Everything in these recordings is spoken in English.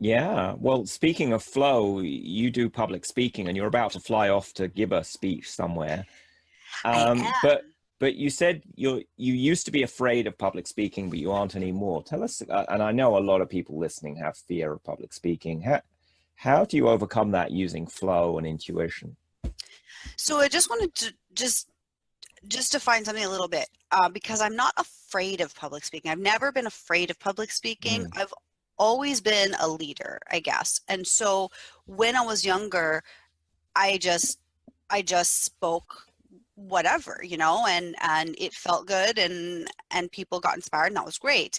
Yeah. Well, speaking of flow, you do public speaking and you're about to fly off to give a speech somewhere. I Um, but am. but you said you used to be afraid of public speaking, but you aren't anymore. Tell us, and I know a lot of people listening have fear of public speaking. How do you overcome that using flow and intuition? So I just wanted to just define something a little bit, because I'm not afraid of public speaking. I've never been afraid of public speaking. Mm, I've always been a leader, I guess. And so when I was younger, I just I just spoke whatever, and it felt good, and people got inspired, and that was great.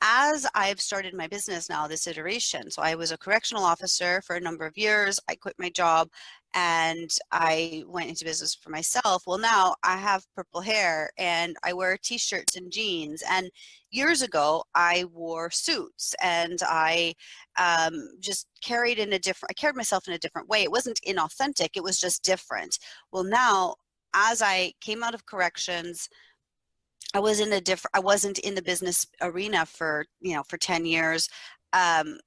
As I've started my business now, this iteration, so I was a correctional officer for a number of years. I quit my job and I went into business for myself. Well, now I have purple hair and I wear t-shirts and jeans. And years ago, I wore suits, and I just I carried myself in a different way. It wasn't inauthentic, it was just different. Well, now, as I came out of corrections, I wasn't in the business arena for, for 10 years. Um,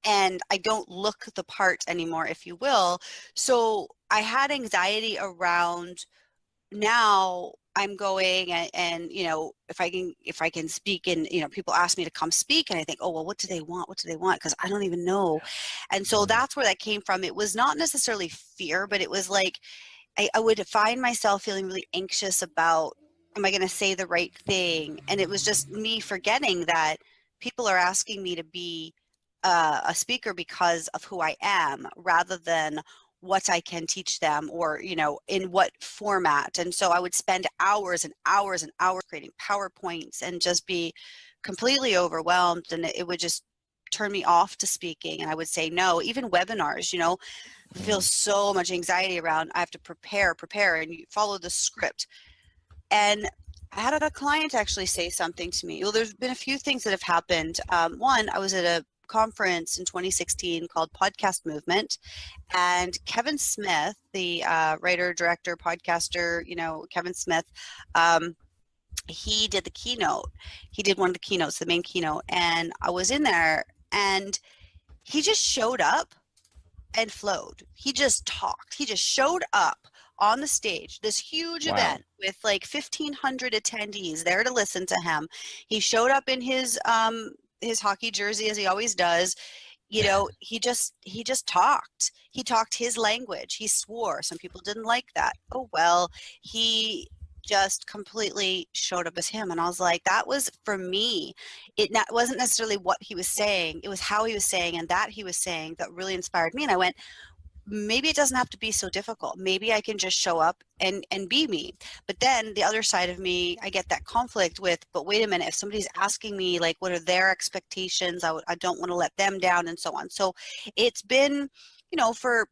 and I don't look the part anymore, if you will. So I had anxiety around, now I'm going, and if I can speak, and people ask me to come speak, and I think, oh well, what do they want? What do they want? Because I don't even know. And so mm, that's where that came from. It was not necessarily fear, but it was like I would find myself feeling really anxious about, am I going to say the right thing? And it was just me forgetting that people are asking me to be a speaker because of who I am, rather than what I can teach them, or, in what format. And so I would spend hours and hours and hours creating PowerPoints and just be completely overwhelmed. And it would just turn me off to speaking. And I would say no. Even webinars, feel mm. so much anxiety around, I have to prepare, and you follow the script. And I had a client actually say something to me. Well, there's been a few things that have happened. One, I was at a conference in 2016 called Podcast Movement, and Kevin Smith, the writer, director, podcaster, Kevin Smith, um, he did the keynote. He did one of the keynotes, the main keynote, and I was in there, and he just showed up and flowed. He just talked. He just showed up on the stage, this huge Wow. event with like 1,500 attendees there to listen to him. He showed up in his hockey jersey, as he always does. He just talked. He talked his language. He swore. Some people didn't like that. Oh well. He just completely showed up as him, and I was like, that was for me. Wasn't necessarily what he was saying, it was how he was saying, and that he was saying, that really inspired me. And I went, maybe it doesn't have to be so difficult. Maybe I can just show up and be me. But then the other side of me, I get that conflict with, but wait a minute, if somebody's asking me, like, what are their expectations, I don't want to let them down, and so on. So it's been, for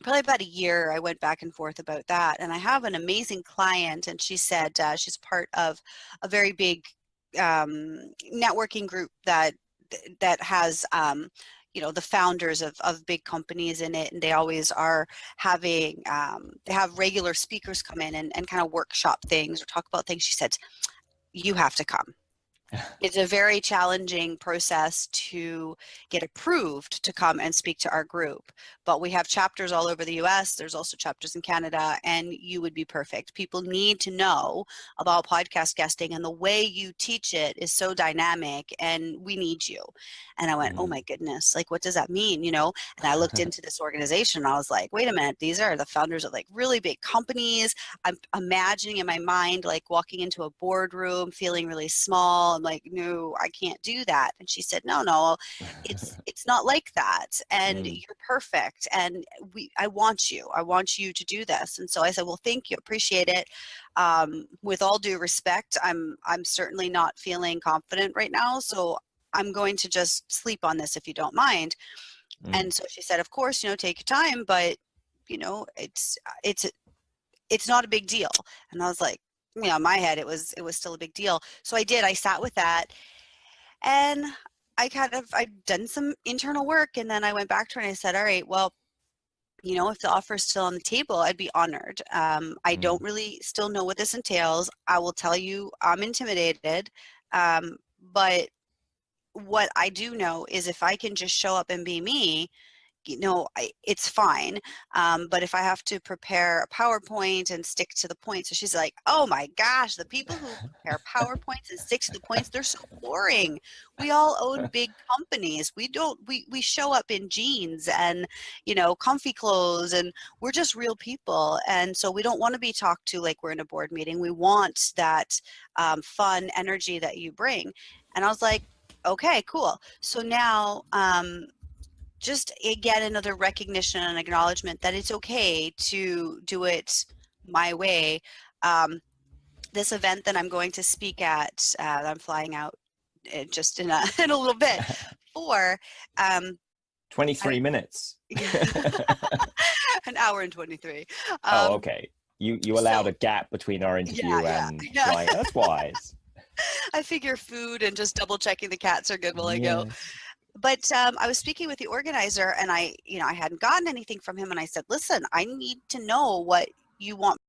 probably about a year, I went back and forth about that. And I have an amazing client, and she said, she's part of a very big networking group that has the founders of big companies in it, and they always are having they have regular speakers come in and kind of workshop things or talk about things. She said, you have to come. It's a very challenging process to get approved to come and speak to our group, but we have chapters all over the US. There's also chapters in Canada, and you would be perfect. People need to know about podcast guesting, and the way you teach it is so dynamic, and we need you. And I went, oh Mm. my goodness, like, what does that mean? And I looked into this organization, and I was like, wait a minute, these are the founders of like really big companies. I'm imagining in my mind, like walking into a boardroom, feeling really small. I'm like, no, I can't do that. And she said, no, no, it's not like that. And Mm. you're perfect. And I want you. I want you to do this. And so I said, well, thank you, appreciate it. With all due respect, I'm certainly not feeling confident right now. So I'm going to just sleep on this if you don't mind. Mm. And so she said, of course, take your time, but it's it's not a big deal. And I was like, in my head, it was still a big deal. So I sat with that, and I'd done some internal work, and then I went back to her and I said, all right, well, if the offer is still on the table, I'd be honored. I don't Mm. really still know what this entails. I will tell you, I'm intimidated, but what I do know is if I can just show up and be me, it's fine. But if I have to prepare a PowerPoint and stick to the point, so she's like, oh my gosh, the people who prepare PowerPoints and stick to the points, they're so boring. We all own big companies. We show up in jeans and, comfy clothes, and we're just real people. And so we don't want to be talked to like we're in a board meeting. We want that fun energy that you bring. And I was like, okay, cool. So now, just again, another recognition and acknowledgement that it's okay to do it my way. This event that I'm going to speak at, I'm flying out just in a little bit for 23 minutes. An hour and 23. Oh, okay. You allowed a gap between our interview and flying. That's wise. I figure food and just double checking the cats are good while I go. But I was speaking with the organizer, and I hadn't gotten anything from him, and I said, listen, I need to know what you want